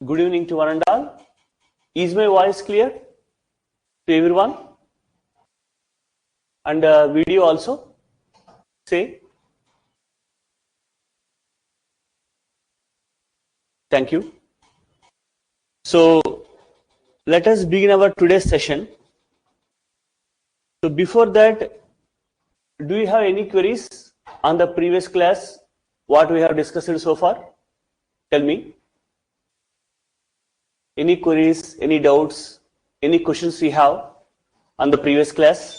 Good evening to one and all. Is my voice clear to everyone? And video also? Say. Thank you. So let us begin our today's session. So before that, do you have any queries on the previous class? What we have discussed so far? Tell me. Any queries, any doubts, any questions you have on the previous class?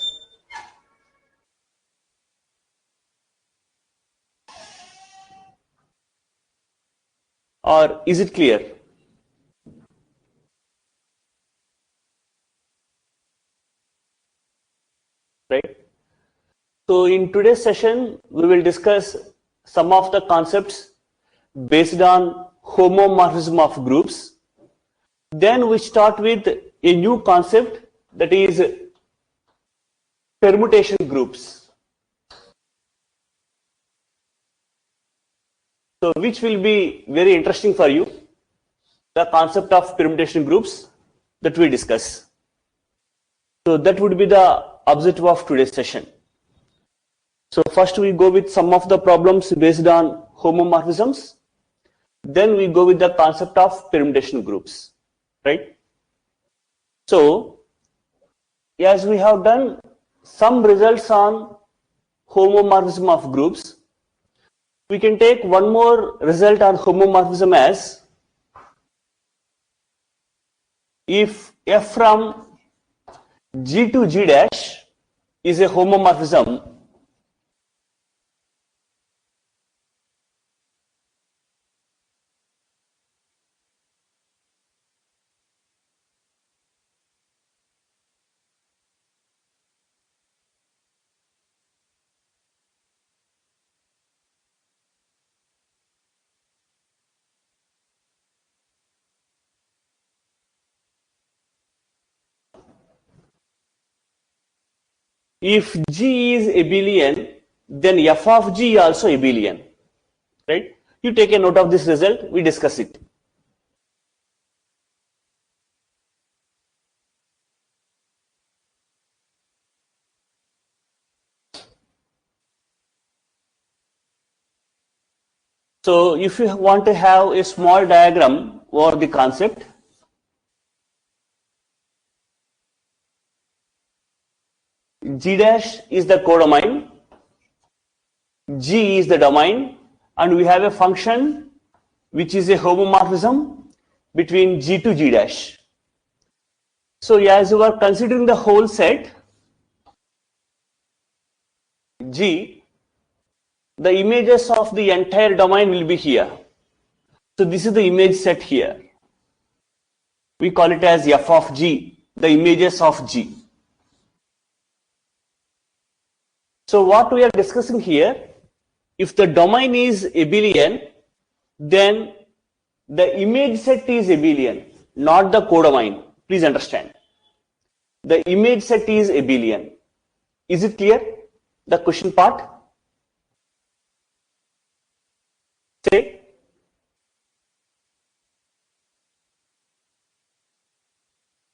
Or is it clear? Right? So in today's session, we will discuss some of the concepts based on homomorphism of groups. Then we start with a new concept, that is permutation groups. So which will be very interesting for you, the concept of permutation groups that we discuss. So that would be the objective of today's session. So first we go with some of the problems based on homomorphisms. Then we go with the concept of permutation groups, right? So as we have done some results on homomorphism of groups, we can take one more result on homomorphism as if f from G to G dash is a homomorphism, if G is abelian, then f of G is also abelian, right? You take a note of this result, we discuss it. So if you want to have a small diagram over the concept, G dash is the codomain, G is the domain, and we have a function which is a homomorphism between G to G dash. So as you are considering the whole set G, the images of the entire domain will be here. So this is the image set here. We call it as f of G, the images of G. So what we are discussing here, if the domain is abelian, then the image set is abelian, not the codomain. Please understand. The image set is abelian. Is it clear? The question part? Say.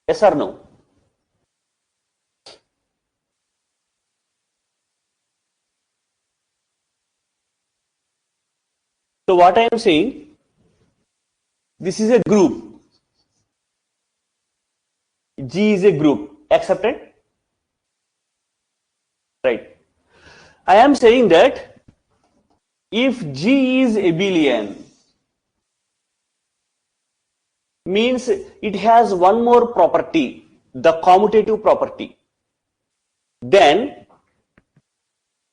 Yes or no? So what I am saying, this is a group. G is a group. Accepted? Right. I am saying that if G is abelian, means it has one more property, the commutative property. Then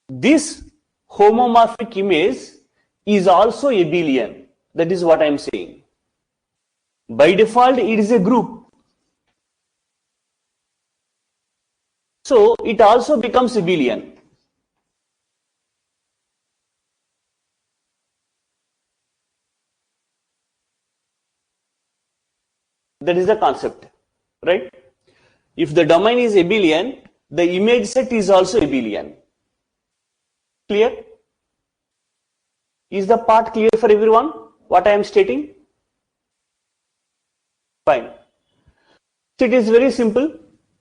this homomorphic image is also abelian. That is what I am saying. By default, it is a group. So it also becomes abelian. That is the concept, right? If the domain is abelian, the image set is also abelian. Clear? Is the part clear for everyone, what I am stating? Fine. So it is very simple.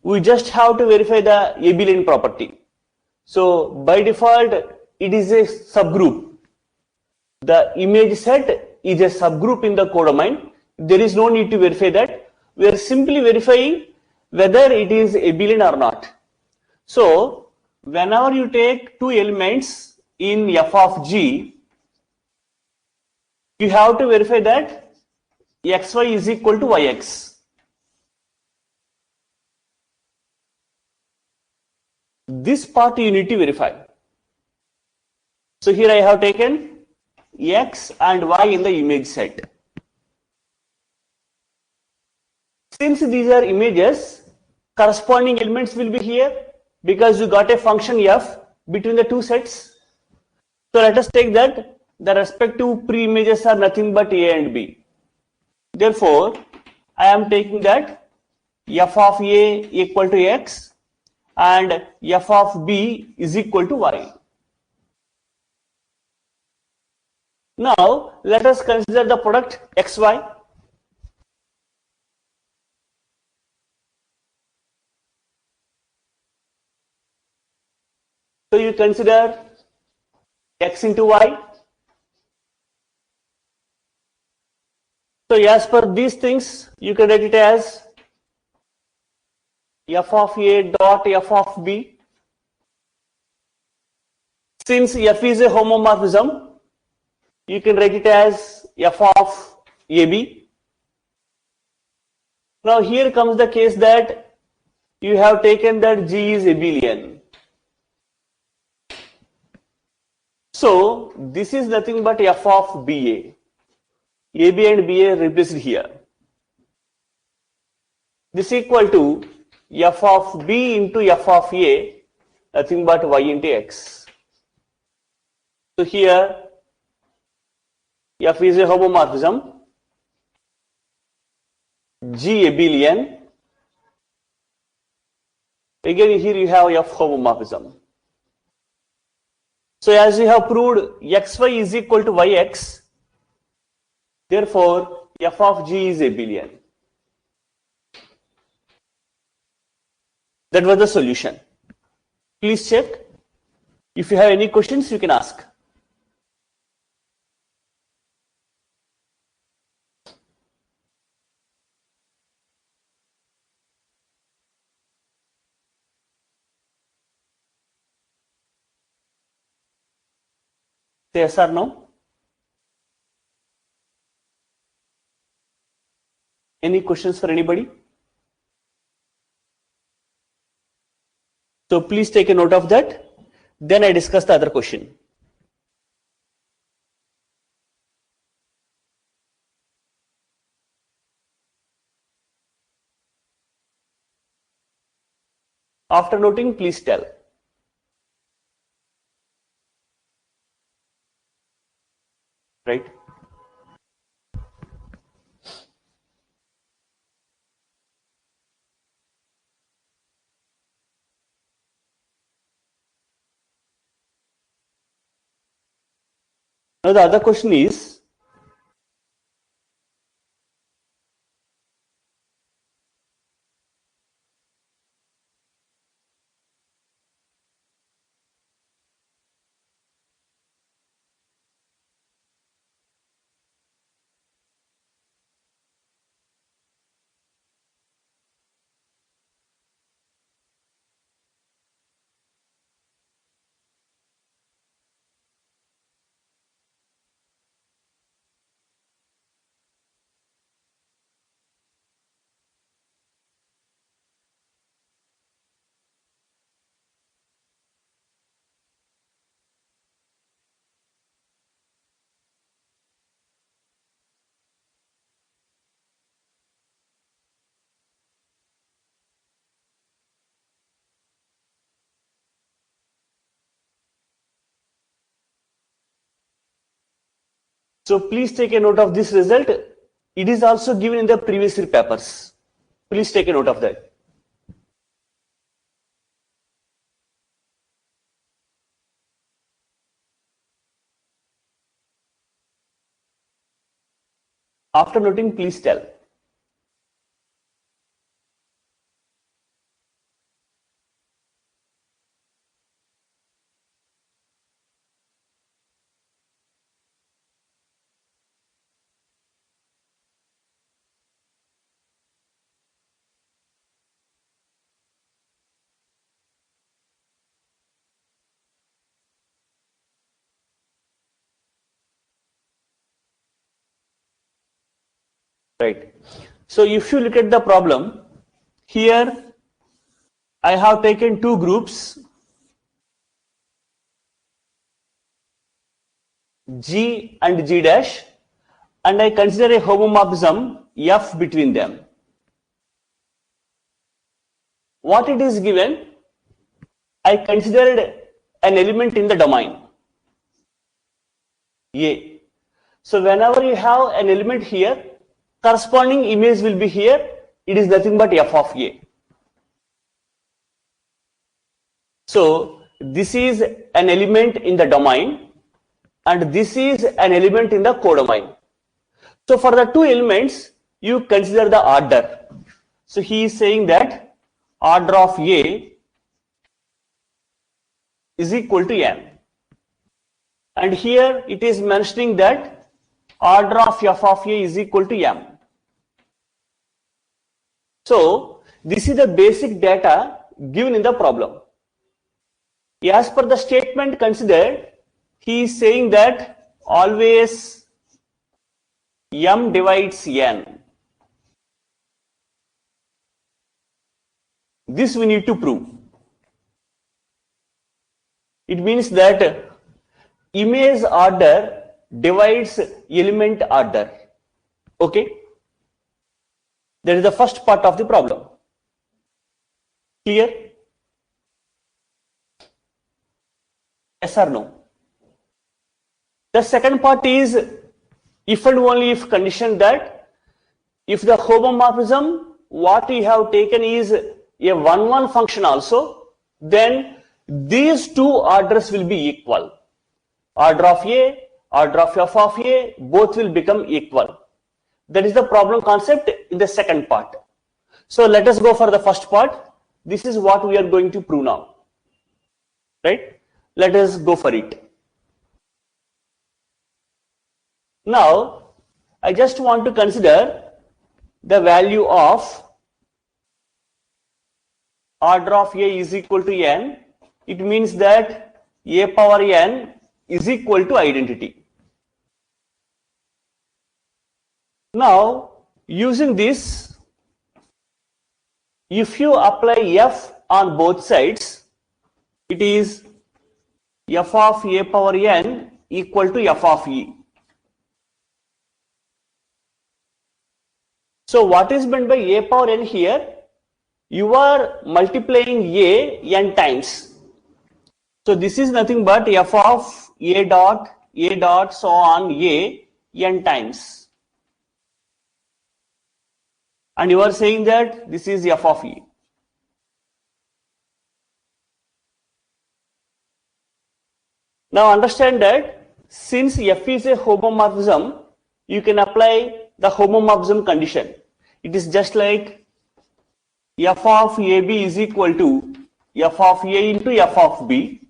We just have to verify the abelian property. So by default, it is a subgroup. The image set is a subgroup in the codomain. There is no need to verify that. We are simply verifying whether it is abelian or not. So whenever you take two elements in f of g, you have to verify that xy is equal to yx. This part you need to verify. So here I have taken x and y in the image set. Since these are images, corresponding elements will be here because you got a function f between the two sets. So let us take that the respective pre-images are nothing but a and b. Therefore, I am taking that f of a equal to x and f of b is equal to y. Now, let us consider the product xy. So you consider x into y. So as per these things, you can write it as f of a dot f of b. Since f is a homomorphism, you can write it as f of ab. Now here comes the case that you have taken that g is abelian. So this is nothing but f of ba. ab and ba replaced here. This is equal to f of b into f of a, nothing but y into x. So here f is a homomorphism, g abelian. Again here you have f homomorphism. So as we have proved xy is equal to yx, therefore f of g is abelian. That was the solution. Please check. If you have any questions, you can ask. Say yes or no. Any questions for anybody? So please take a note of that. Then I discuss the other question. After noting, please tell. Right? Now the other question is, so please take a note of this result. It is also given in the previous year papers. Please take a note of that. After noting, please tell. right? So if you look at the problem, here I have taken two groups, G and G dash, and I consider a homomorphism F between them. What it is given, I considered an element in the domain A. So whenever you have an element here, corresponding image will be here. It is nothing but F of A. So this is an element in the domain and this is an element in the codomain. So for the two elements, you consider the order. So he is saying that order of A is equal to n. And here it is mentioning that order of F of A is equal to m. So this is the basic data given in the problem. As per the statement considered, he is saying that always m divides n. This we need to prove. It means that image order divides element order. Okay? That is the first part of the problem. Clear? Yes or no? The second part is if and only if condition that if the homomorphism what we have taken is a 1-1 function also, then these two orders will be equal. Order of A, order of F of A, both will become equal. That is the problem concept in the second part. So let us go for the first part. This is what we are going to prove now. Right? Let us go for it. Now, I just want to consider the value of order of A is equal to n. It means that A power n is equal to identity. Now, using this, if you apply F on both sides, it is F of A power n equal to F of E. So what is meant by A power n here? You are multiplying A n times. So this is nothing but F of A dot so on A n times. And you are saying that this is F of E. Now understand that since F is a homomorphism, you can apply the homomorphism condition. It is just like F of AB is equal to F of A into F of B.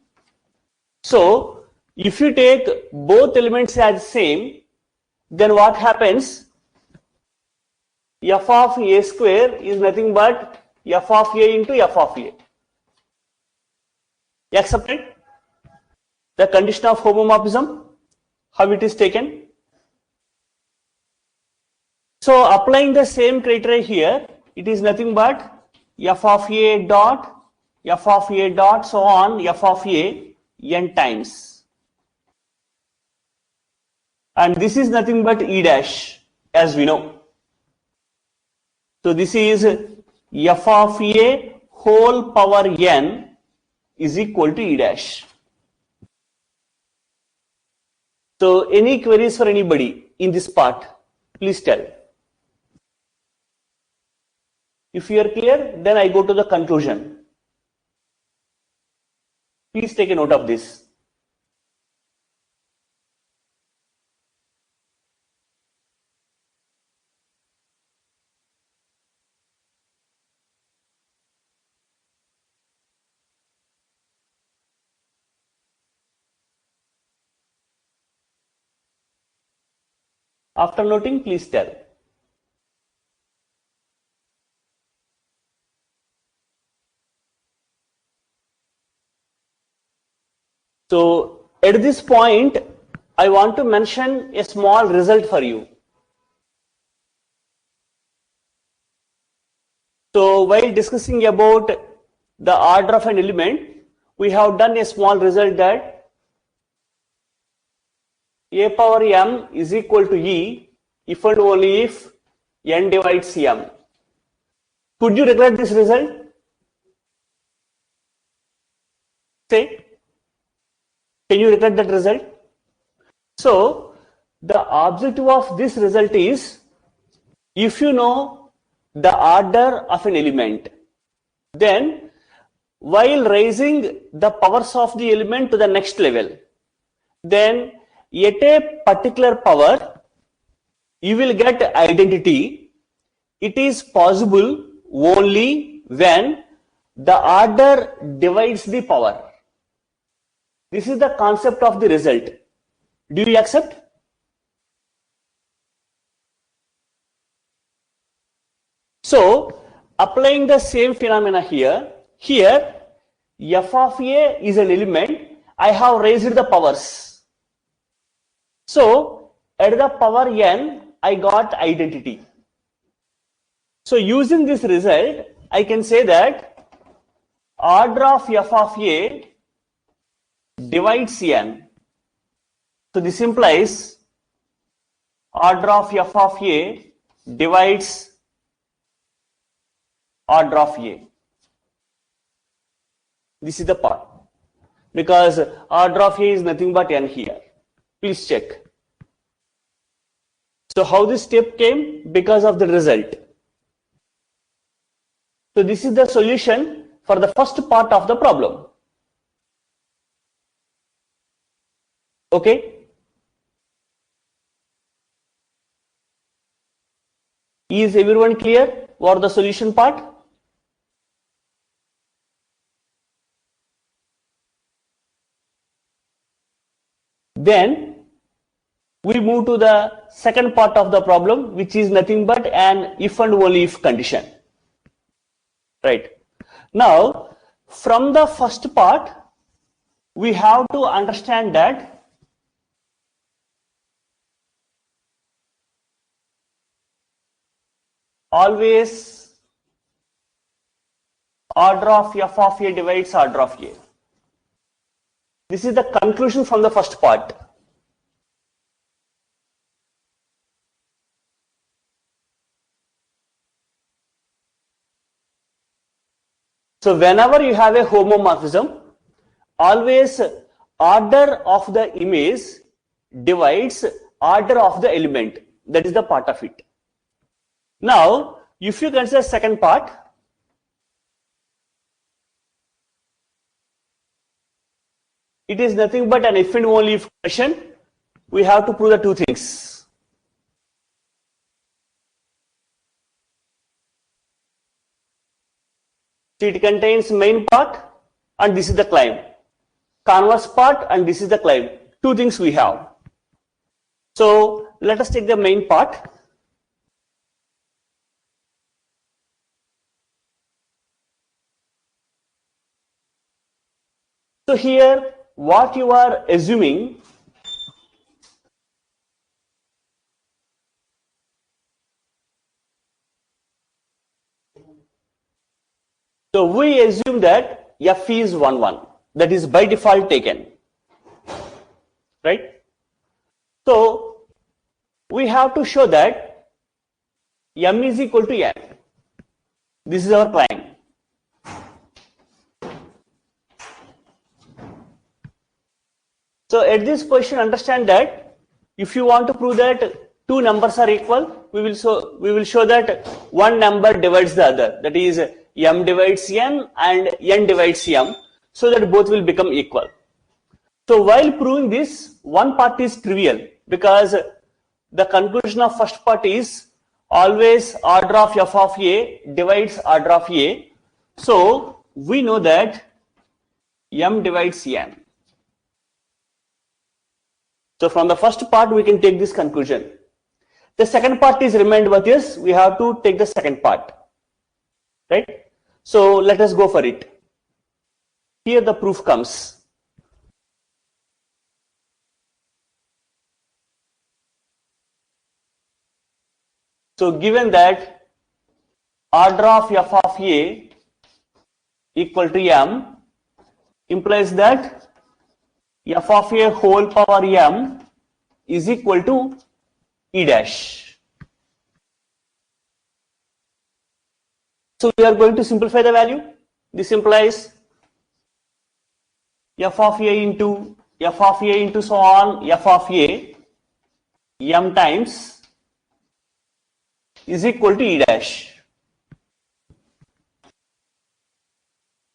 So if you take both elements as same, then what happens? F of A square is nothing but F of A into F of A. Accepted? The condition of homomorphism, how it is taken. So applying the same criteria here, it is nothing but F of A dot so on F of A n times. And this is nothing but E dash as we know. So this is F of A whole power n is equal to E dash. So any queries for anybody in this part, please tell. If you are clear, then I go to the conclusion. Please take a note of this. After noting, please tell. So at this point, I want to mention a small result for you. So while discussing about the order of an element, we have done a small result that a power m is equal to e if and only if n divides m. Could you recollect this result? Say, can you recollect that result? So the objective of this result is, if you know the order of an element, then while raising the powers of the element to the next level, then at a particular power you will get identity. It is possible only when the order divides the power. This is the concept of the result. Do you accept? So applying the same phenomena here, f of a is an element. I have raised the powers. So at the power n, I got identity. So using this result, I can say that order of f of a divides n. So this implies order of f of a divides order of a. This is the part, because order of a is nothing but n here. Please check. So how this step came? Because of the result. So this is the solution for the first part of the problem. Okay? Is everyone clear what the solution part? Then we move to the second part of the problem, which is nothing but an if and only if condition. Right. Now, from the first part, we have to understand that always order of f of a divides order of a. This is the conclusion from the first part. So whenever you have a homomorphism, always order of the image divides order of the element. That is the part of it. Now, if you consider second part, it is nothing but an if and only if condition. We have to prove the two things. So it contains main part and this is the claim. Converse part and this is the claim. Two things we have. So let us take the main part. So here what you are assuming, so we assume that f is 1 1, that is by default taken, right? So we have to show that m is equal to n. This is our claim. So at this position, understand that if you want to prove that two numbers are equal, we will show that one number divides the other. That is, m divides n and n divides m, so that both will become equal. So while proving this, one part is trivial because the conclusion of first part is always order of f of a divides order of a. So we know that m divides n. So from the first part, we can take this conclusion. The second part is remained with us. We have to take the second part, right? So let us go for it. Here the proof comes. So given that order of f of a equal to m implies that f of a whole power m is equal to e dash. So we are going to simplify the value. This implies f of a into so on f of a m times is equal to e dash.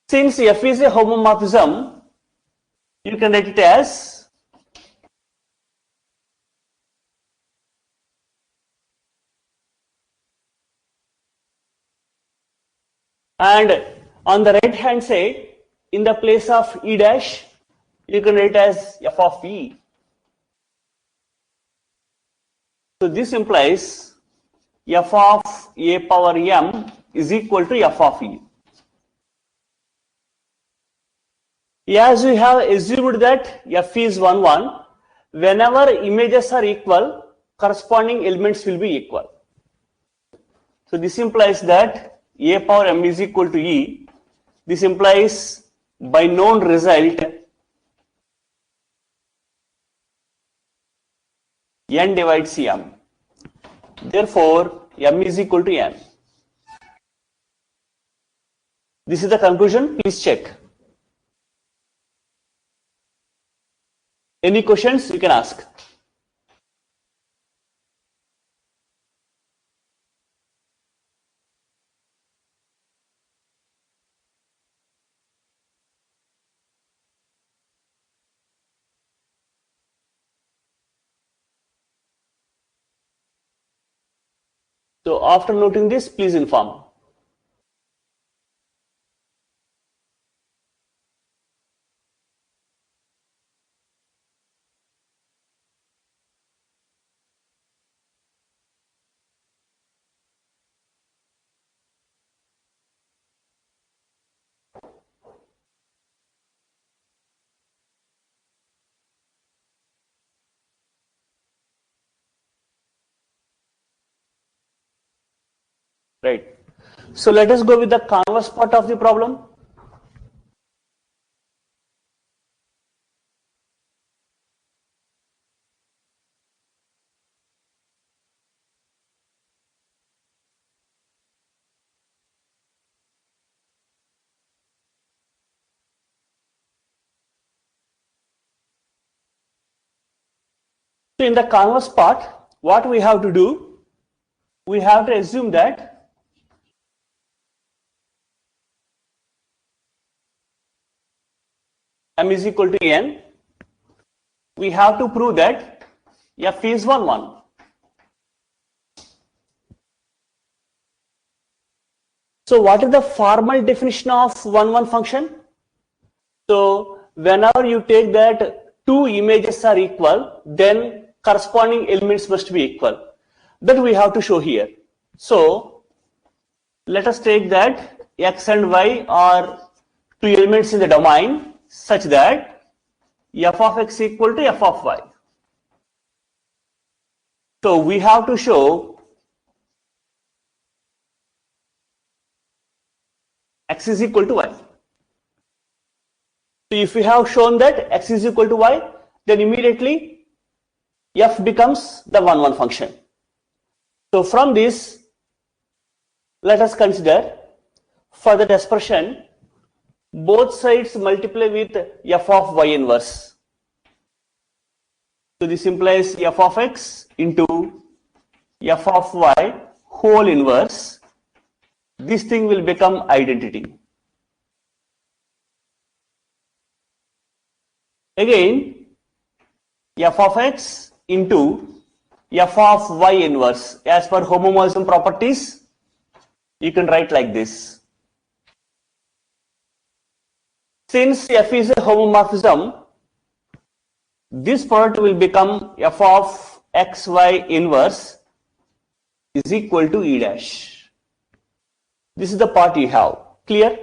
Since f is a homomorphism, you can write it as and on the right hand side, in the place of e dash, you can write as f of e. So this implies f of a power m is equal to f of e. As we have assumed that f is 1, 1, whenever images are equal, corresponding elements will be equal. So this implies that a power m is equal to e. This implies by known result n divides m. Therefore, m is equal to n. This is the conclusion. Please check. Any questions you can ask? So after noting this, please inform. Right. So let us go with the converse part of the problem. So in the converse part, what we have to do, we have to assume that m is equal to n. We have to prove that f is 1, 1. So what is the formal definition of 1, 1 function? So whenever you take that two images are equal, then corresponding elements must be equal. That we have to show here. So let us take that x and y are two elements in the domain such that f of x equal to f of y. So we have to show x is equal to y. So if we have shown that x is equal to y, then immediately f becomes the 1, 1 function. So from this, let us consider for that expression, both sides multiply with f of y inverse. So this implies f of x into f of y whole inverse. This thing will become identity. Again, f of x into f of y inverse. As per homomorphism properties, you can write like this. Since f is a homomorphism, this product will become f of xy inverse is equal to e dash. This is the part you have. Clear?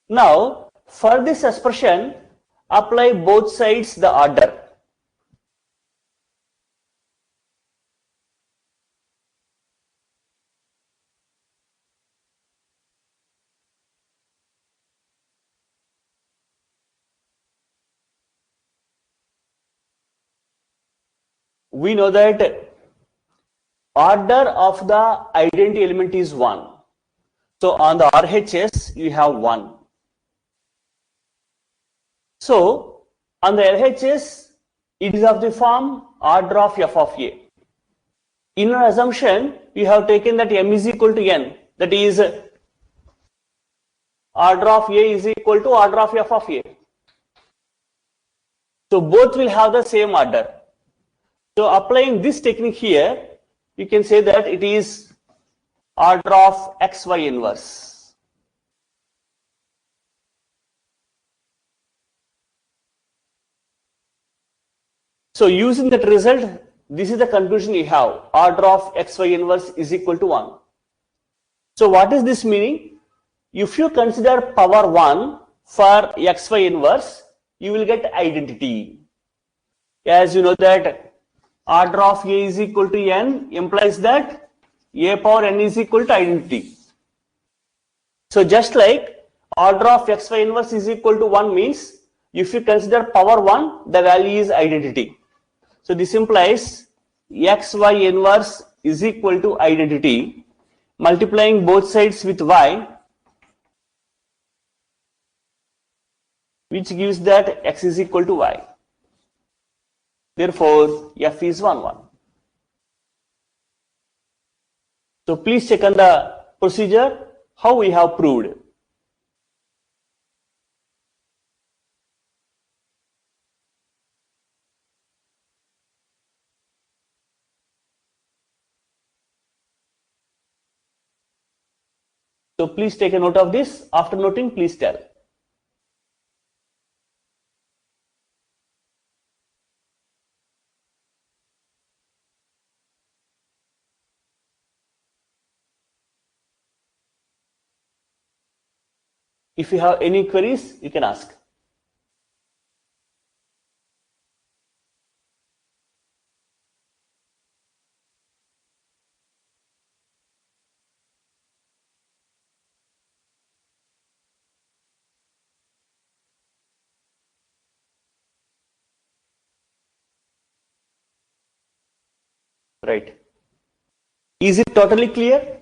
Now, for this expression, apply both sides the order. we know that order of the identity element is 1. So on the RHS, you have 1. So on the LHS, it is of the form order of f of a. In our assumption, we have taken that m is equal to n. That is, order of a is equal to order of f of a. So both will have the same order. So applying this technique here, you can say that it is order of xy inverse. So using that result, this is the conclusion you have. Order of xy inverse is equal to 1. So what is this meaning? If you consider power 1 for xy inverse, you will get identity. As you know that order of a is equal to n implies that a power n is equal to identity. So just like order of xy inverse is equal to 1 means, if you consider power 1, the value is identity. So this implies xy inverse is equal to identity. Multiplying both sides with y, which gives that x is equal to y. Therefore, f is 1, 1. So please check on the procedure how we have proved. So please take a note of this. After noting, please tell. If you have any queries, you can ask. Right. Is it totally clear?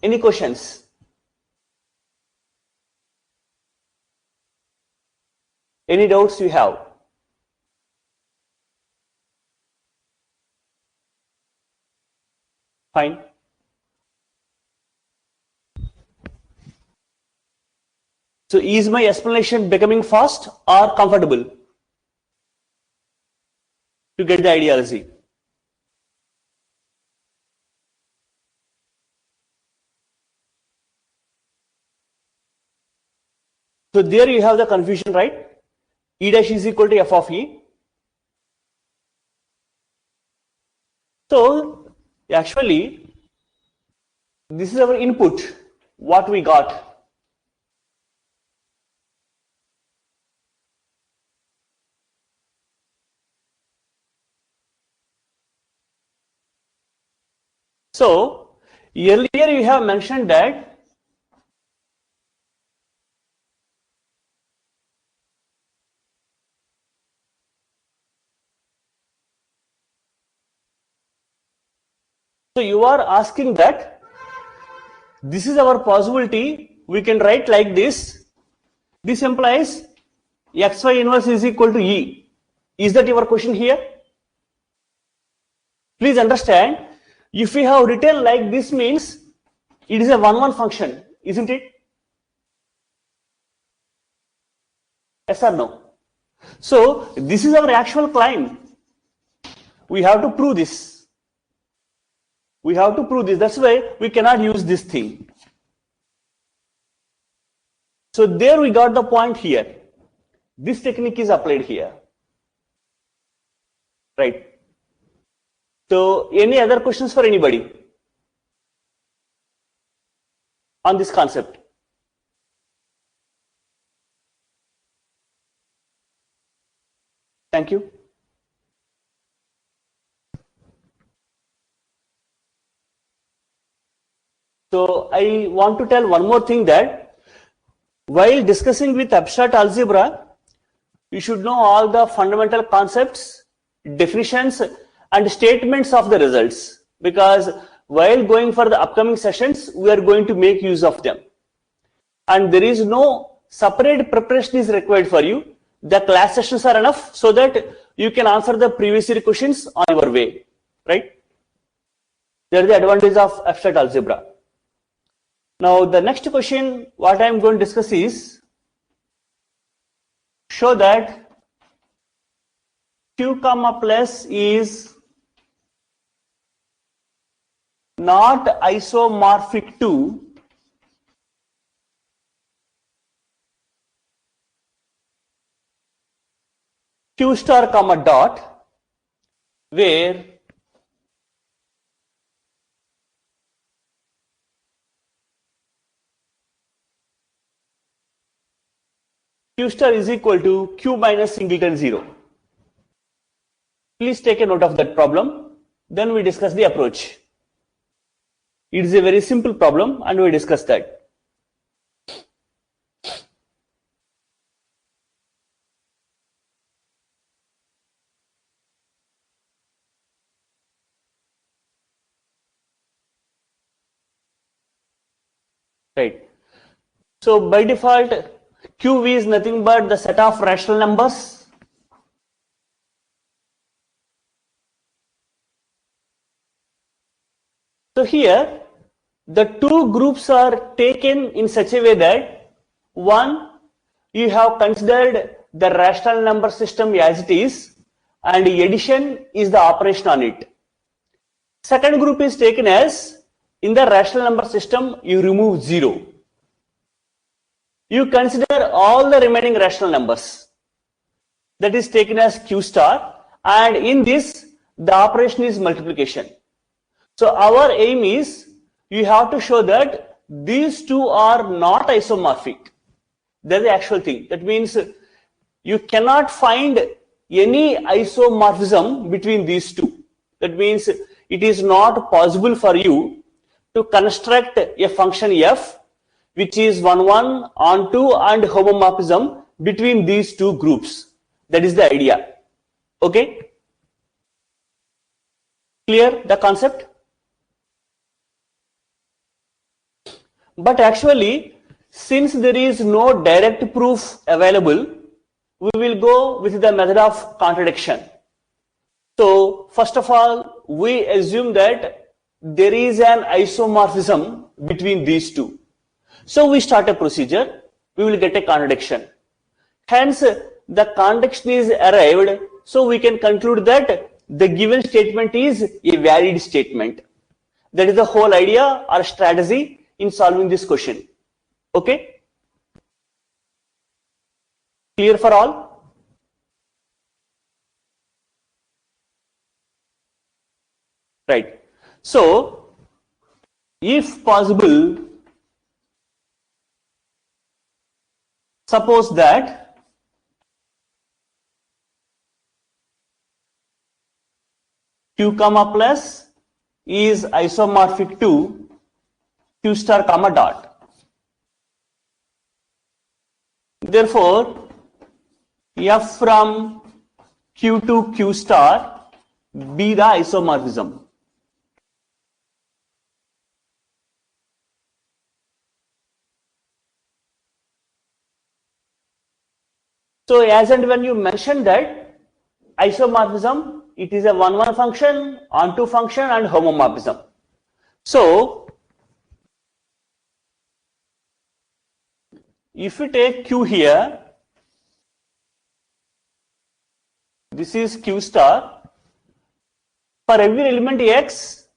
Any questions? Any doubts you have? Fine. So is my explanation becoming fast or comfortable to get the ideology? So there you have the confusion, right? E dash is equal to f of e. So actually, this is our input, what we got. So earlier you have mentioned that so you are asking that this is our possibility, we can write like this. This implies xy inverse is equal to e. Is that your question here? Please understand, if we have written like this means it is a 1-1 function, isn't it? Yes or no? So this is our actual claim. We have to prove this. We have to prove this. That's why we cannot use this thing. So there we got the point here. This technique is applied here. Right. So any other questions for anybody on this concept? Thank you. So I want to tell one more thing, that while discussing with abstract algebra, you should know all the fundamental concepts, definitions, and statements of the results, because while going for the upcoming sessions, we are going to make use of them. And there is no separate preparation is required for you. The class sessions are enough so that you can answer the previous year questions on your way, right? There is the advantage of abstract algebra. Now, the next question, what I am going to discuss is, show that Q comma plus is not isomorphic to Q star comma dot, where Q star is equal to Q minus singleton 0. Please take a note of that problem. Then we discuss the approach. It is a very simple problem and we discuss that. Right. So by default, QV is nothing but the set of rational numbers. So here, the two groups are taken in such a way that, one, you have considered the rational number system as it is, and addition is the operation on it. Second group is taken as, in the rational number system, you remove 0. You consider all the remaining rational numbers. That is taken as Q star, and in this, the operation is multiplication. So our aim is, you have to show that these two are not isomorphic. That's the actual thing. That means you cannot find any isomorphism between these two. That means it is not possible for you to construct a function f which is 1, 1, on 2 and homomorphism between these two groups. That is the idea. Okay? Clear the concept? But actually, since there is no direct proof available, we will go with the method of contradiction. So, first of all, we assume that there is an isomorphism between these two. So, we start a procedure, we will get a contradiction. Hence, the contradiction is arrived, so we can conclude that the given statement is a valid statement. That is the whole idea or strategy in solving this question. Okay? Clear for all? Right. So, if possible, suppose that Q comma plus is isomorphic to Q star comma dot. Therefore, F from Q to Q star be the isomorphism. So as and when you mention that isomorphism, it is a 1, 1 function, on 2 function and homomorphism. So if you take Q here, this is Q star. For every element X,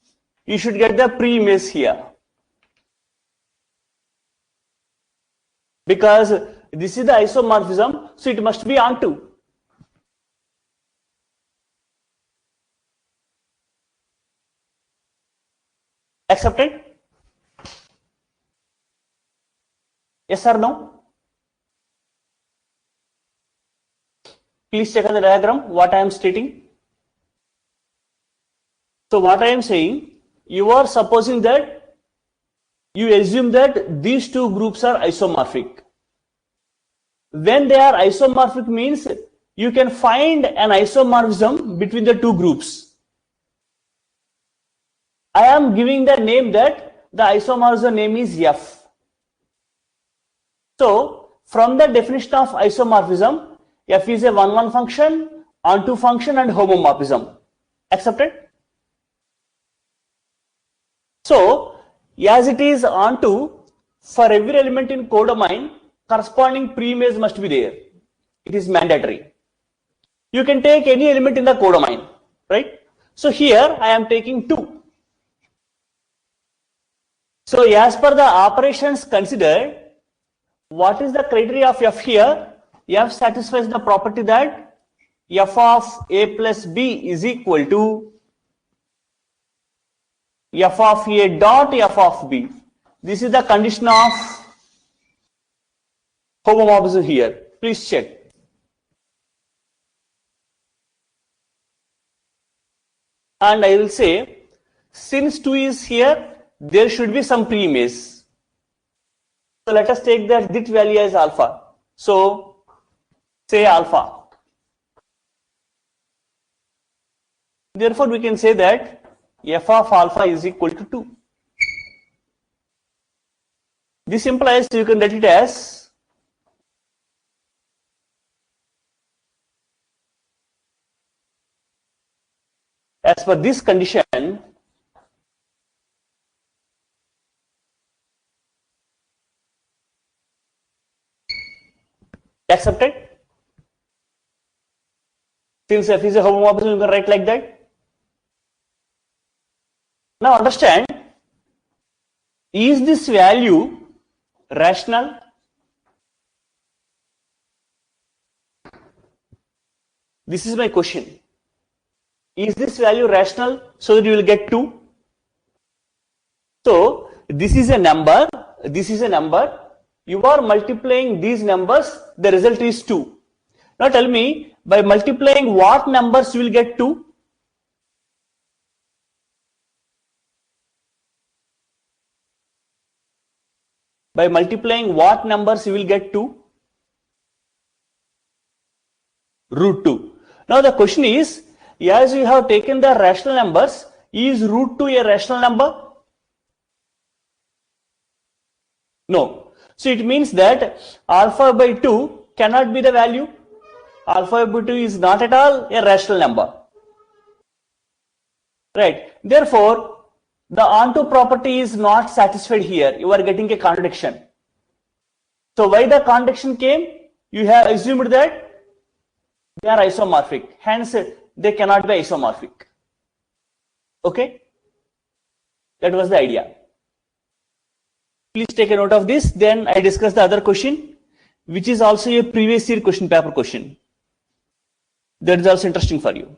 you should get the pre-image here. Because this is the isomorphism, so it must be onto. Accepted? Yes or no? Please check on the diagram what I am stating. So what I am saying, you are supposing that you assume that these two groups are isomorphic. When they are isomorphic means you can find an isomorphism between the two groups. I am giving the name that the isomorphism name is F. So from the definition of isomorphism, F is a 1-1 function, onto function and homomorphism. Accepted? So as it is onto, for every element in codomain, corresponding preimage must be there. It is mandatory. You can take any element in the codomain, right? So here I am taking 2. So as per the operations considered, what is the criteria of F here? F satisfies the property that F of A plus B is equal to F of A dot F of B. This is the condition of homomorphism here. Please check. And I will say, since 2 is here, there should be some preimage. So let us take that dit value as alpha. So say alpha. Therefore, we can say that F of alpha is equal to 2. This implies you can write it as per this condition, accepted. Since F is a homomorphism, you can write like that. Now understand, is this value rational? This is my question. Is this value rational so that you will get 2? So this is a number, this is a number. You are multiplying these numbers, the result is 2. Now tell me, by multiplying what numbers you will get 2? By multiplying what numbers you will get 2? Root 2. Now the question is, as you have taken the rational numbers, is root 2 a rational number? No. So it means that alpha by 2 cannot be the value. Alpha by 2 is not at all a rational number. Right. Therefore, the onto property is not satisfied here. You are getting a contradiction. So why the contradiction came? You have assumed that they are isomorphic. Hence, they cannot be isomorphic. Okay? That was the idea. Please take a note of this. Then I discuss the other question, which is also a previous year question paper question. That is also interesting for you.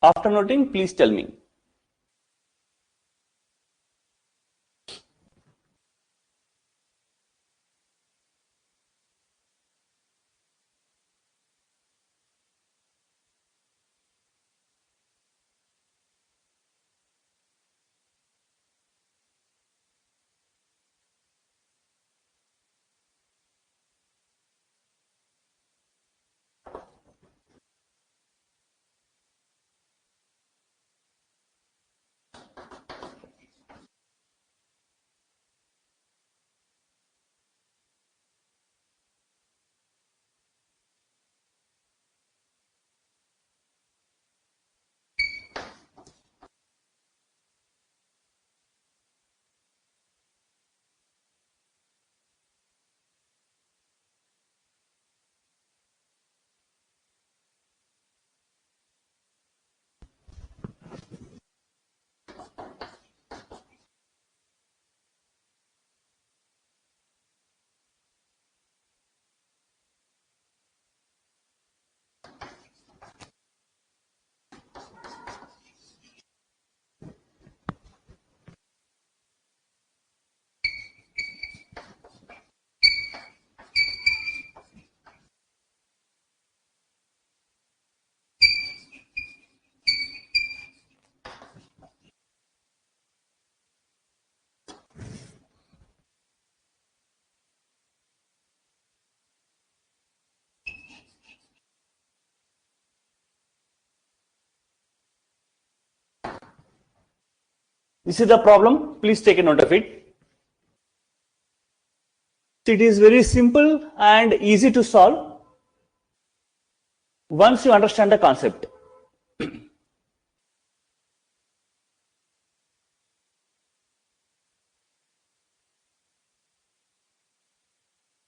After noting, please tell me. This is the problem. Please take a note of it. It is very simple and easy to solve once you understand the concept.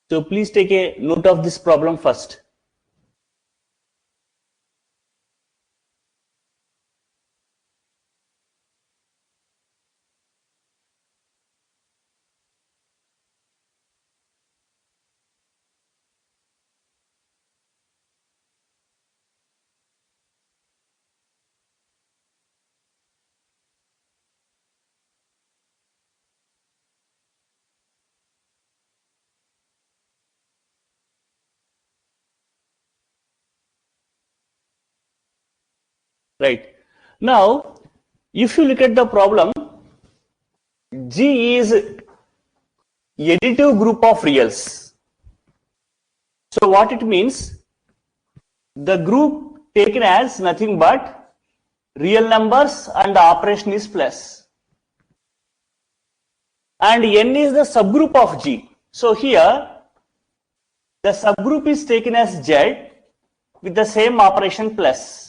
So please take a note of this problem first. Right. Now, if you look at the problem, G is additive group of reals. So what it means, the group taken as nothing but real numbers and the operation is plus. And N is the subgroup of G. So here, the subgroup is taken as Z with the same operation plus.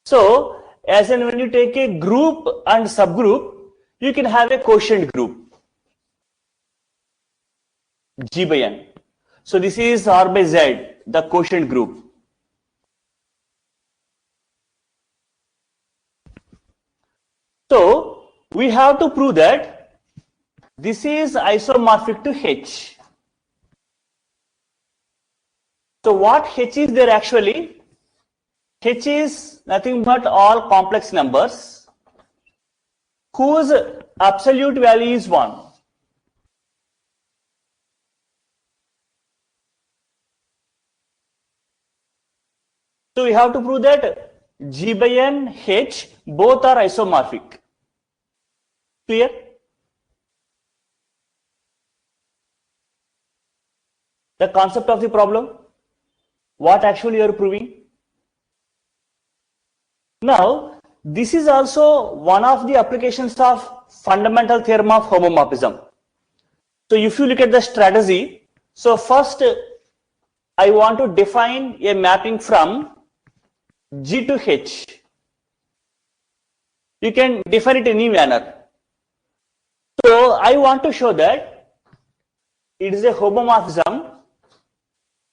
So, as in when you take a group and subgroup, you can have a quotient group, G by N. So, this is R by Z, the quotient group. So, we have to prove that this is isomorphic to H. So, what H is there actually? H is nothing but all complex numbers whose absolute value is 1. So we have to prove that G by N, H both are isomorphic. Clear? The concept of the problem, what actually you are proving? Now, this is also one of the applications of fundamental theorem of homomorphism. So if you look at the strategy, so first I want to define a mapping from G to H. You can define it in any manner. So I want to show that it is a homomorphism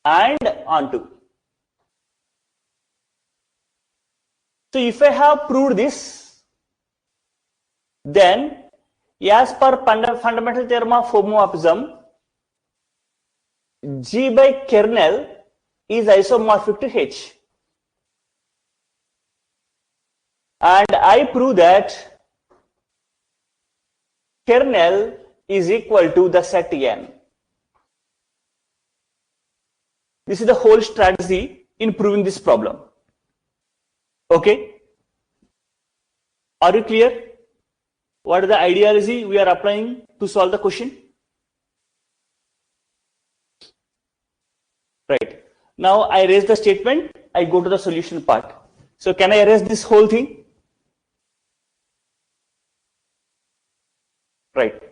and onto. So if I have proved this, then as per fundamental theorem of homomorphism, G by kernel is isomorphic to H. And I prove that kernel is equal to the set N. This is the whole strategy in proving this problem. Okay? Are you clear? What is the ideology we are applying to solve the question? Right. Now I erase the statement, I go to the solution part. So can I erase this whole thing? Right.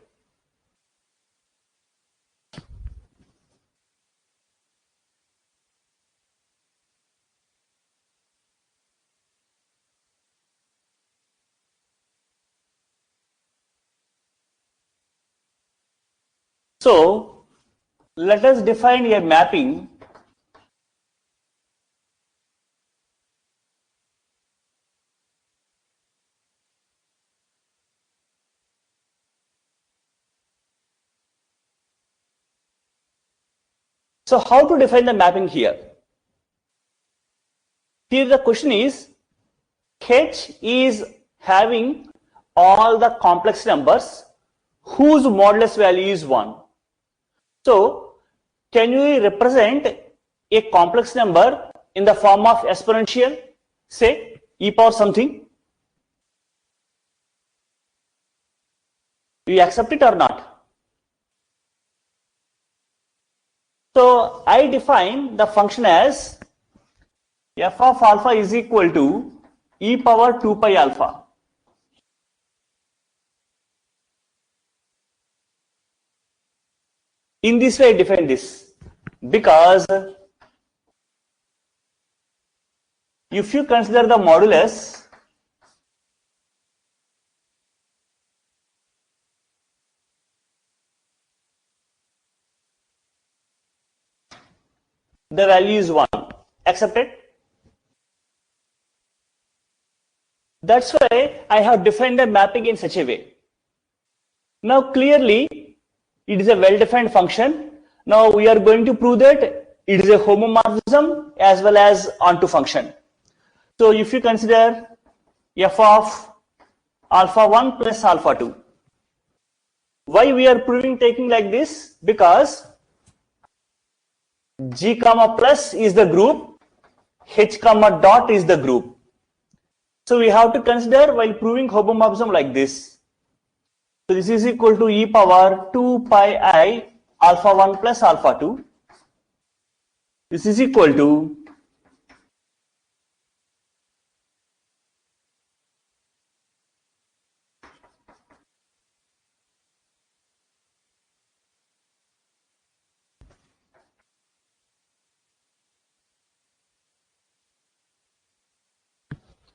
So let us define a mapping So how to define the mapping here? Here the question is, H is having all the complex numbers whose modulus value is 1. So can we represent a complex number in the form of exponential, say e power something? Do you accept it or not? So I define the function as f of alpha is equal to e power 2 pi alpha. In this way I define this, because if you consider the modulus, the value is 1. Accepted? That's why I have defined the mapping in such a way. Now clearly it is a well-defined function. Now we are going to prove that it is a homomorphism as well as onto function. So if you consider f of alpha 1 plus alpha 2, why we are proving taking like this? Because G comma plus is the group, H comma dot is the group. So we have to consider while proving homomorphism like this. So this is equal to e power 2 pi I alpha 1 plus alpha 2. This is equal to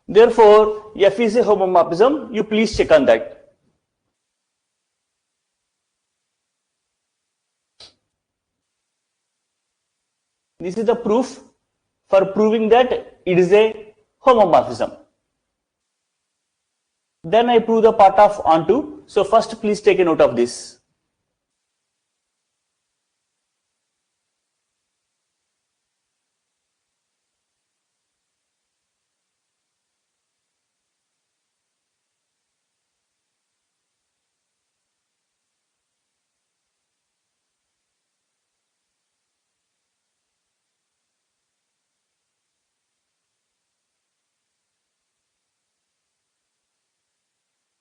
therefore F is a homomorphism. You please check on that. This is the proof for proving that it is a homomorphism. Then I prove the part of onto. So first please take a note of this.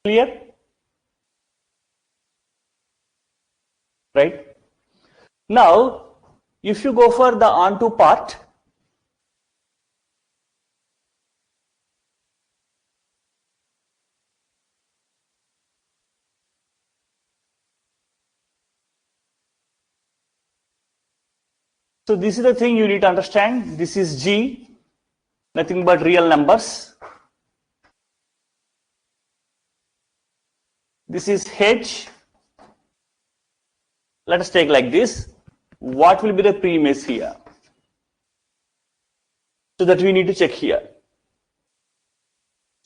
Clear? Right? Now, if you go for the onto part, so this is the thing you need to understand. This is G, nothing but real numbers. This is H. Let us take like this. What will be the pre-image here? So that we need to check here.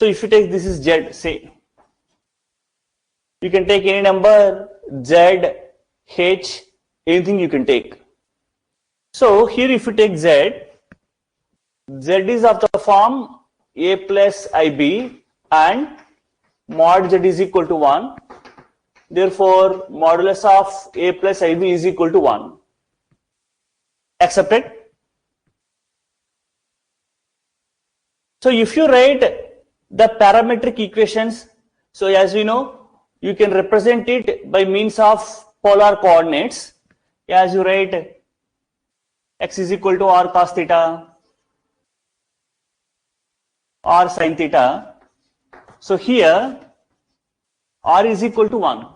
So if you take this is Z, say, you can take any number, Z, H, anything you can take. So here if you take Z, Z is of the form A plus IB and mod Z is equal to 1. Therefore, modulus of A plus IB is equal to 1. Accepted? So if you write the parametric equations, so as we know, you can represent it by means of polar coordinates. As you write x is equal to r cos theta, r sin theta. So here r is equal to 1.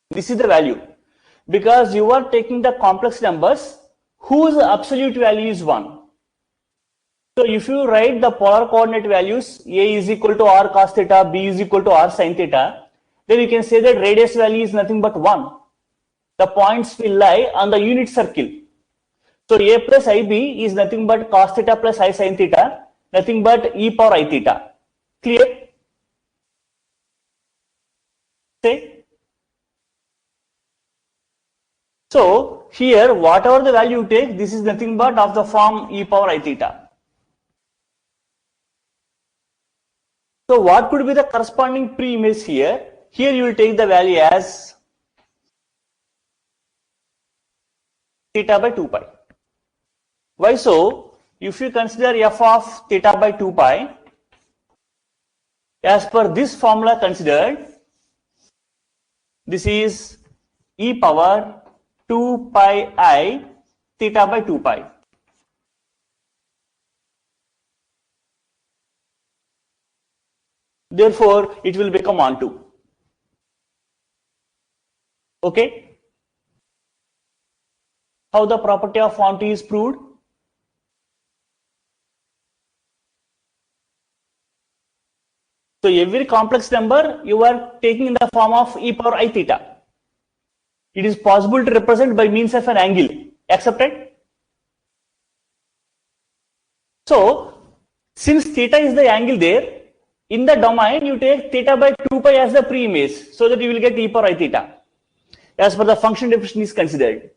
This is the value, because you are taking the complex numbers whose absolute value is 1. So if you write the polar coordinate values, A is equal to r cos theta, B is equal to r sin theta, then you can say that radius value is nothing but 1. The points will lie on the unit circle. So A plus IB is nothing but cos theta plus I sin theta, nothing but e power I theta. Clear? Say. So here whatever the value you take, this is nothing but of the form e power I theta. So what could be the corresponding pre-image here? Here you will take the value as theta by 2 pi. Why so? If you consider f of theta by 2 pi, as per this formula considered, this is e power 2 pi I theta by 2 pi. Therefore, it will become onto. Okay? How the property of onto is proved? So every complex number you are taking in the form of e power I theta. It is possible to represent by means of an angle. Accepted? So, since theta is the angle there, in the domain you take theta by 2 pi as the pre-image, so that you will get e power I theta as per the function definition is considered.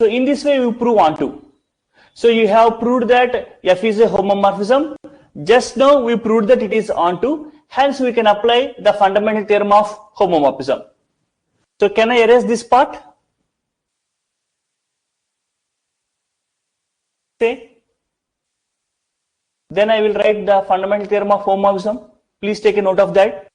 So in this way we prove onto. So you have proved that F is a homomorphism. Just now we proved that it is onto. Hence we can apply the fundamental theorem of homomorphism. So can I erase this part? Say. Then I will write the fundamental theorem of homomorphism. Please take a note of that.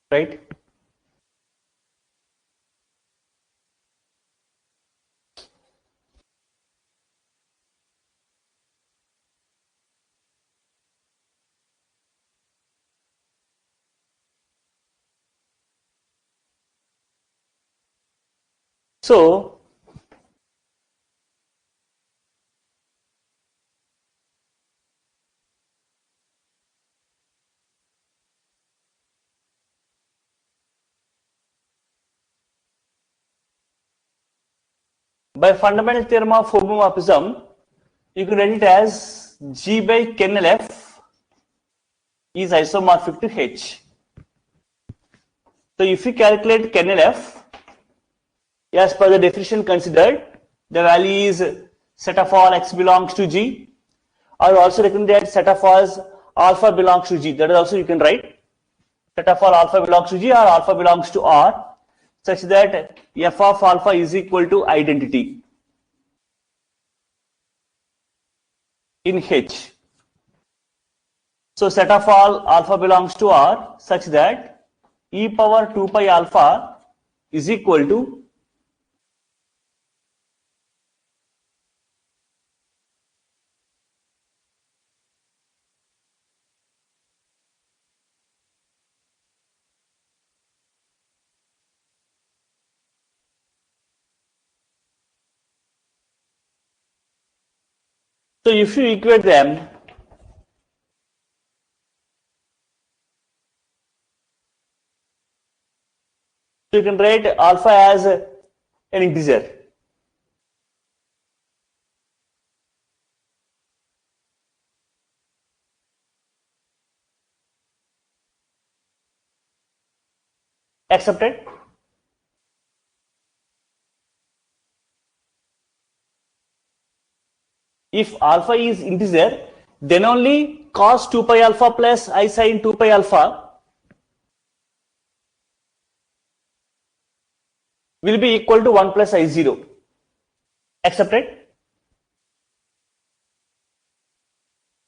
Right? So by fundamental theorem of homomorphism, you can write it as G by kernel F is isomorphic to H. So if you calculate kernel F, as per the definition considered, the value is set of all x belongs to G, or also written that set of all alpha belongs to G. That is also you can write set of all alpha belongs to G or alpha belongs to R, such that f of alpha is equal to identity in H. So set of all alpha belongs to R such that e power 2 pi alpha is equal to so if you equate them, so you can write alpha as an integer. Accepted? If alpha is integer, then only cos 2 pi alpha plus I sin 2 pi alpha will be equal to 1 plus I0. Accepted?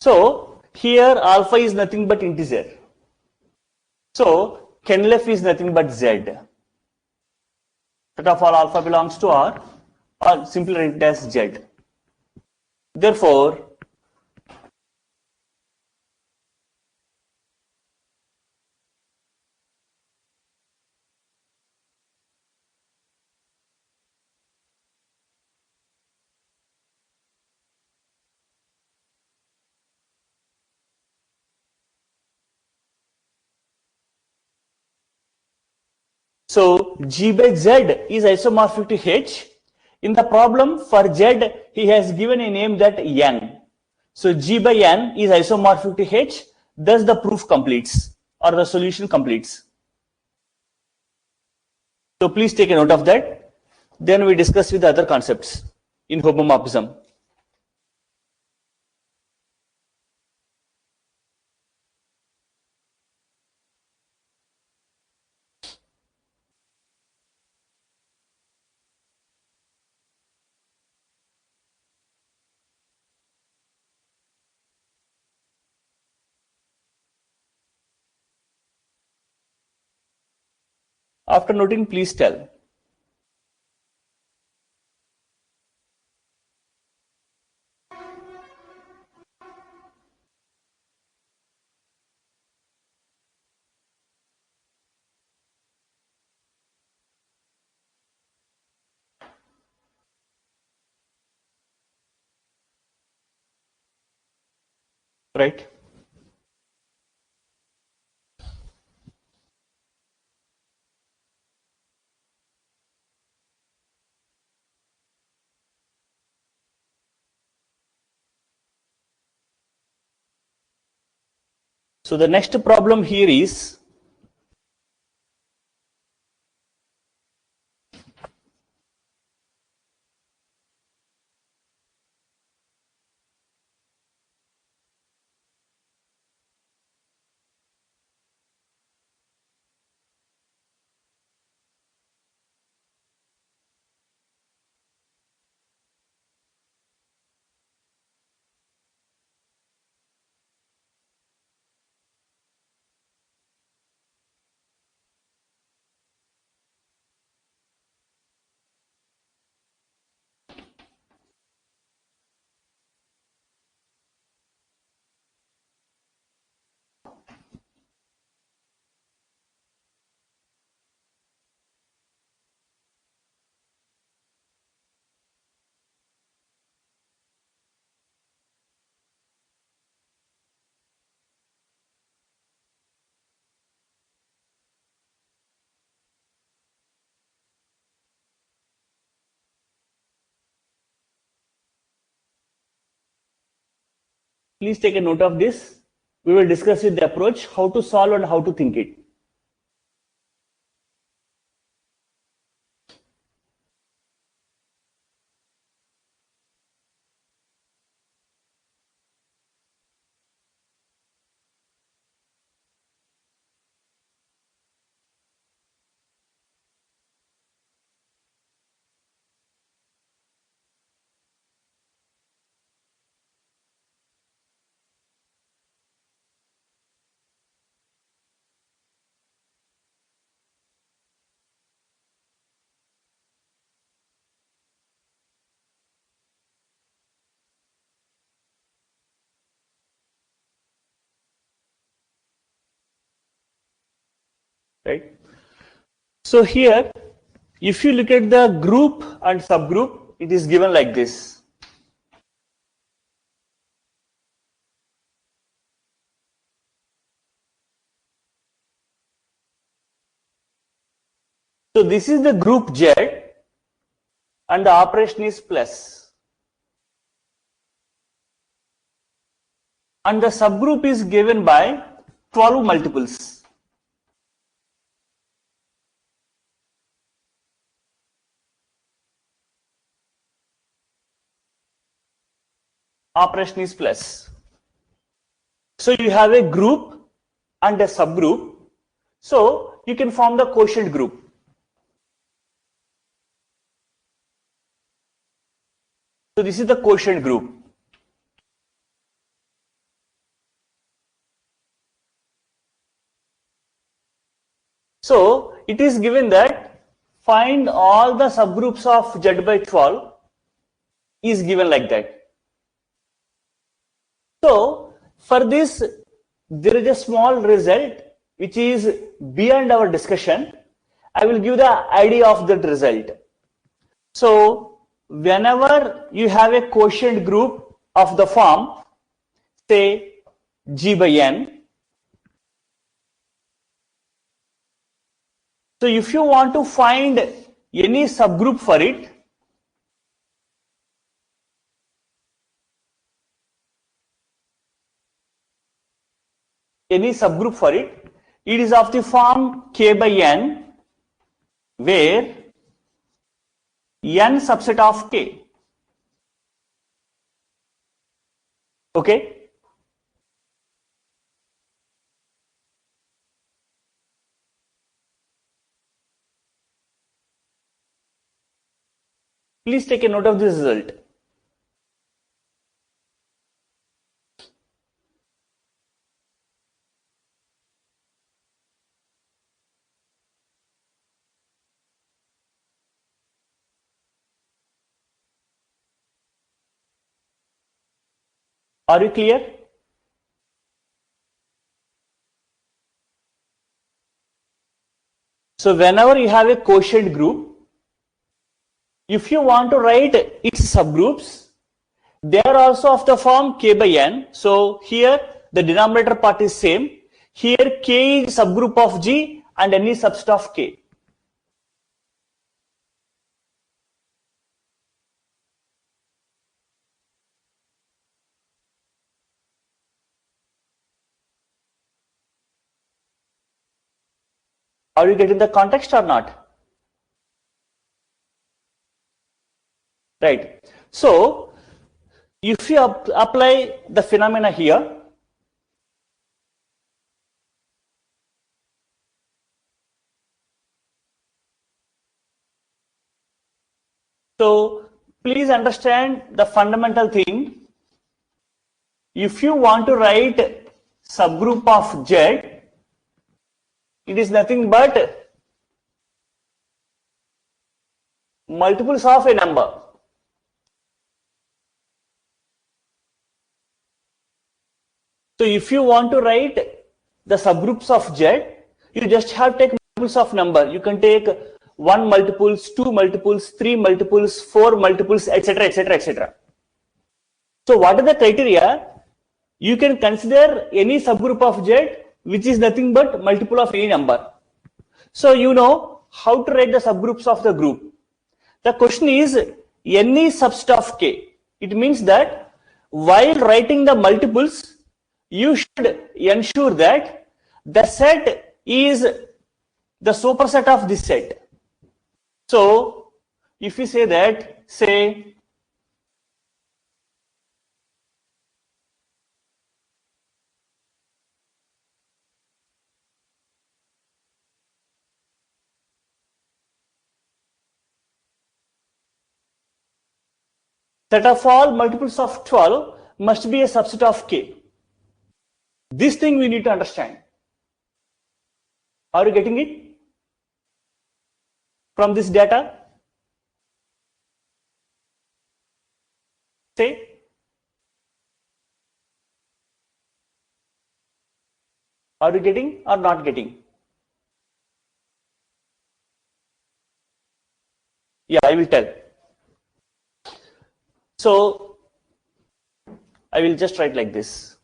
So here alpha is nothing but integer. So kernel F is nothing but Z. Set of all alpha belongs to R, or simply write it as Z. Therefore, so G by Z is isomorphic to H. In the problem for Z, he has given a name that N. So G by N is isomorphic to H, thus the proof completes or the solution completes. So please take a note of that. Then we discuss with the other concepts in homomorphism. After noting, please tell. Right? So the next problem here is please take a note of this. We will discuss with the approach how to solve and how to think it. Right? So here, if you look at the group and subgroup, it is given like this. So this is the group Z and the operation is plus. And the subgroup is given by 12 multiples. Operation is plus. So you have a group and a subgroup. So you can form the quotient group. So this is the quotient group. So it is given that find all the subgroups of Z by 12 is given like that. So for this, there is a small result which is beyond our discussion. I will give the idea of that result. So whenever you have a quotient group of the form, say G by N, so if you want to find any subgroup for it, it is of the form K by N, where N subset of K. Okay? Please take a note of this result. Are you clear? So whenever you have a quotient group, if you want to write its subgroups, they are also of the form k by n. So here the denominator part is same. Here k is subgroup of G and n is subset of k. Are you getting the context or not? Right. So if you apply the phenomena here, so please understand the fundamental thing. If you want to write subgroup of Z, it is nothing but multiples of a number. So if you want to write the subgroups of Z, you just have to take multiples of number. You can take 1 multiples, 2 multiples, 3 multiples, 4 multiples, etc., etc., etc. So what are the criteria? You can consider any subgroup of Z which is nothing but multiple of any number. So you know how to write the subgroups of the group. The question is n is subset of k. It means that while writing the multiples, you should ensure that the set is the superset of this set. So if we say that, say set of all multiples of 12 must be a subset of k. This thing we need to understand. Are you getting it from this data? Say, are you getting or not getting? Yeah, I will tell. So I will just write like this.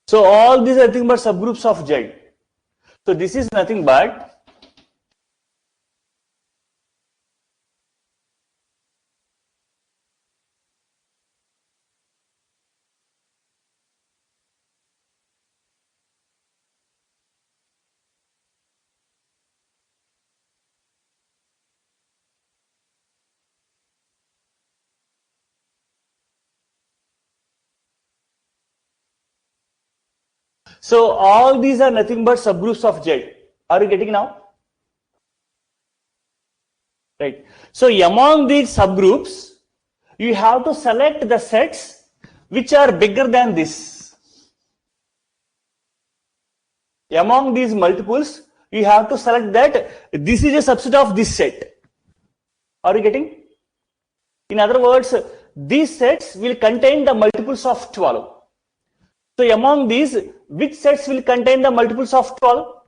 So all these are nothing but subgroups of Z. So this is nothing but so all these are nothing but subgroups of Z. Are you getting now? Right. So among these subgroups, you have to select the sets which are bigger than this. Among these multiples, you have to select that this is a subset of this set. Are you getting? In other words, these sets will contain the multiples of 12. So among these, which sets will contain the multiples of 12?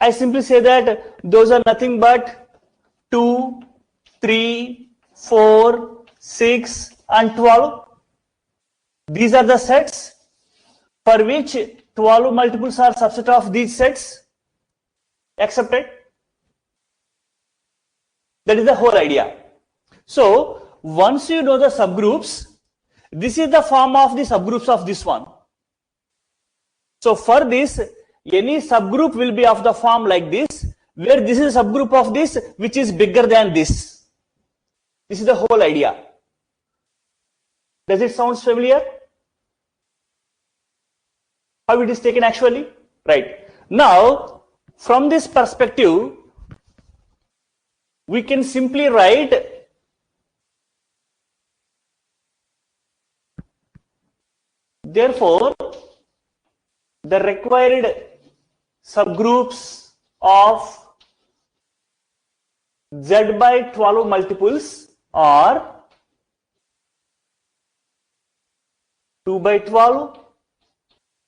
I simply say that those are nothing but 2, 3, 4, 6 and 12. These are the sets for which 12 multiples are subset of these sets. Accepted? That is the whole idea. So once you know the subgroups, this is the form of the subgroups of this one. So for this, any subgroup will be of the form like this, where this is a subgroup of this which is bigger than this. This is the whole idea. Does it sound familiar? How it is taken actually? Right. Now, from this perspective, we can simply write therefore the required subgroups of Z by 12 multiples are 2 by 12,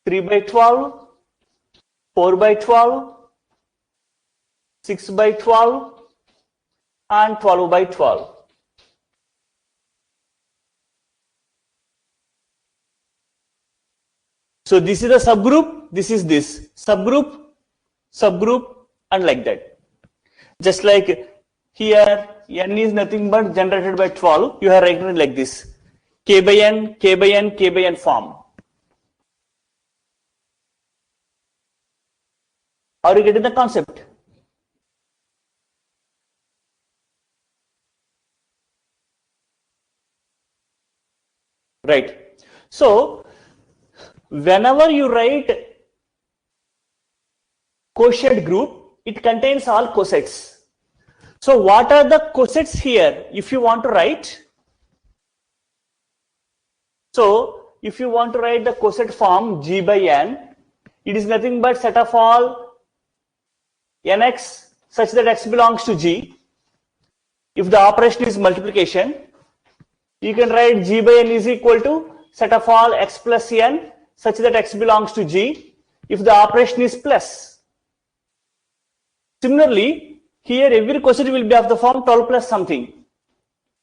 3 by 12, 4 by 12, 6 by 12, and 12 by 12. So this is the subgroup, this is this subgroup, subgroup, and like that. Just like here, n is nothing but generated by 12, you have written it like this, k by n, k by n, k by n form. Are you getting the concept? Right. So whenever you write quotient group, it contains all cosets. So what are the cosets here if you want to write? So if you want to write the coset form G by n, it is nothing but set of all nx such that x belongs to G. If the operation is multiplication, you can write G by n is equal to set of all x plus n such that x belongs to G if the operation is plus. Similarly, here every coset will be of the form 12 plus something.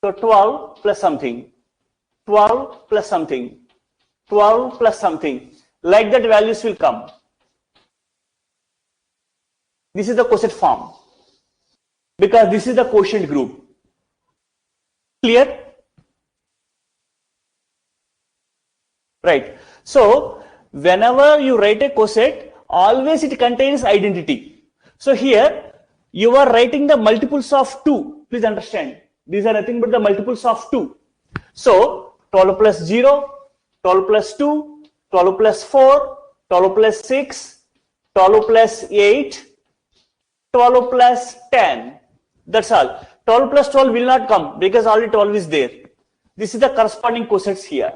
So 12 plus something, 12 plus something, 12 plus something. Like that values will come. This is the coset form because this is the quotient group. Clear? Right. So whenever you write a coset, always it contains identity. So here you are writing the multiples of 2. Please understand. These are nothing but the multiples of 2. So 12 plus 0, 12 plus 2, 12 plus 4, 12 plus 6, 12 plus 8, 12 plus 10. That's all. 12 plus 12 will not come because already 12 is there. This is the corresponding cosets here.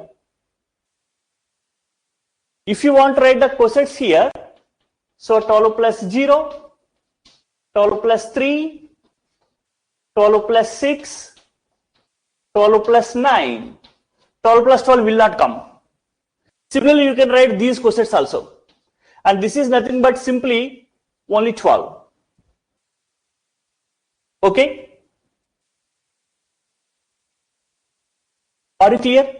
If you want to write the cosets here, so 12 plus 0, 12 plus 3, 12 plus 6, 12 plus 9, 12 plus 12 will not come. Similarly, you can write these cosets also. And this is nothing but simply only 12. Okay? Are you clear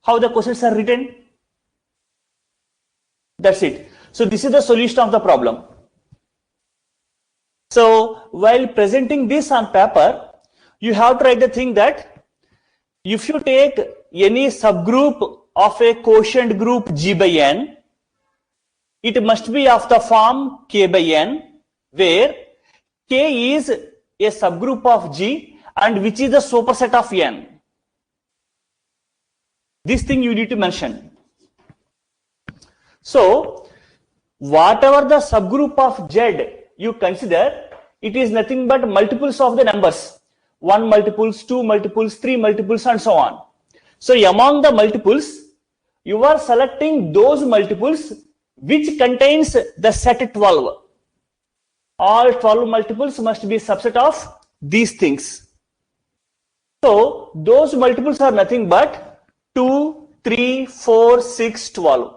how the cosets are written? That's it. So this is the solution of the problem. So while presenting this on paper, you have to write the thing that if you take any subgroup of a quotient group G by n, it must be of the form K by n, where K is a subgroup of G and which is the superset of n. This thing you need to mention. So whatever the subgroup of Z you consider, it is nothing but multiples of the numbers. 1 multiples, 2 multiples, 3 multiples, and so on. So among the multiples, you are selecting those multiples which contains the set 12. All 12 multiples must be subset of these things. So those multiples are nothing but 2, 3, 4, 6, 12.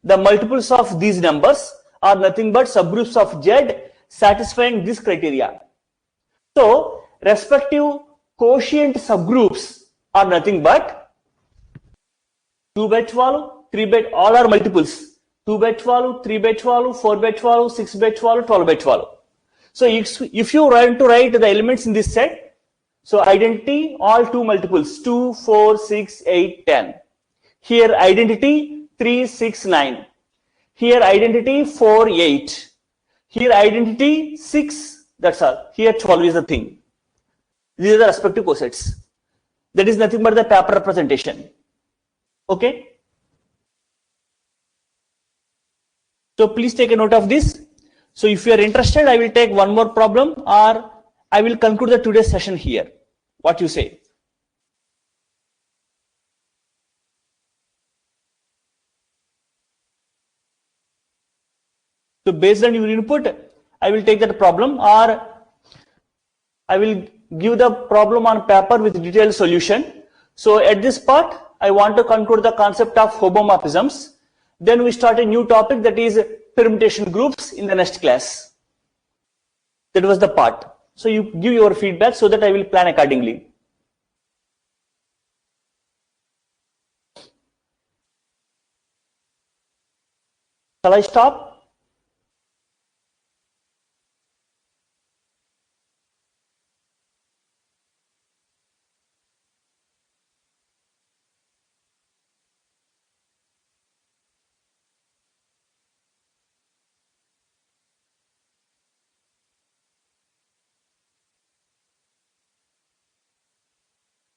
The multiples of these numbers are nothing but subgroups of Z satisfying this criteria. So respective quotient subgroups are nothing but 2 by 12, 3 by, all are multiples. 2 by 12, 3 by 12, 4 by 12, 6 by 12, 12 by 12. So if you want to write the elements in this set, so identity, all 2 multiples, 2, 4, 6, 8, 10. Here identity, 3, 6, 9. Here identity, 4, 8. Here identity, 6. That's all. Here 12 is the thing. These are the respective cosets. That is nothing but the paper representation. Okay? So please take a note of this. So if you are interested, I will take one more problem, or I will conclude the today's session here. What you say? So based on your input, I will take that problem, or I will give the problem on paper with detailed solution. So at this part, I want to conclude the concept of homomorphisms. Then we start a new topic, that is permutation groups, in the next class. That was the part. So you give your feedback so that I will plan accordingly. Shall I stop?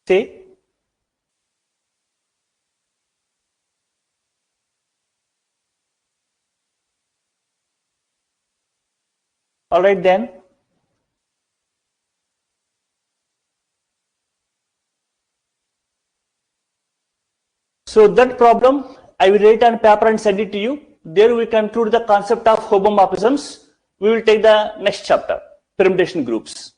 Say. All right then. So that problem I will write on paper and send it to you. There we conclude the concept of homomorphisms. We will take the next chapter, permutation groups.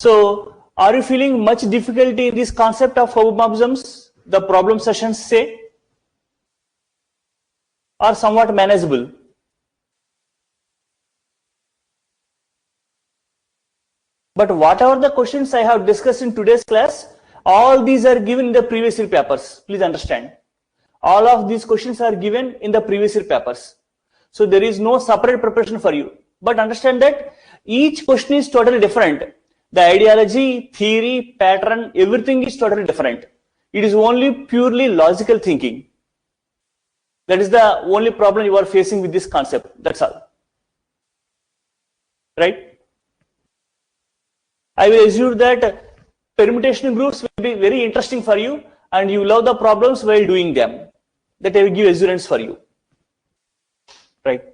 So are you feeling much difficulty in this concept of homomorphisms? The problem sessions say, or somewhat manageable? But whatever the questions I have discussed in today's class, all these are given in the previous year papers. Please understand. All of these questions are given in the previous year papers. So there is no separate preparation for you. But understand that each question is totally different. The ideology, theory, pattern, everything is totally different. It is only purely logical thinking. That is the only problem you are facing with this concept. That's all. Right? I will assure that permutation groups will be very interesting for you and you love the problems while doing them. That I will give assurance for you. Right?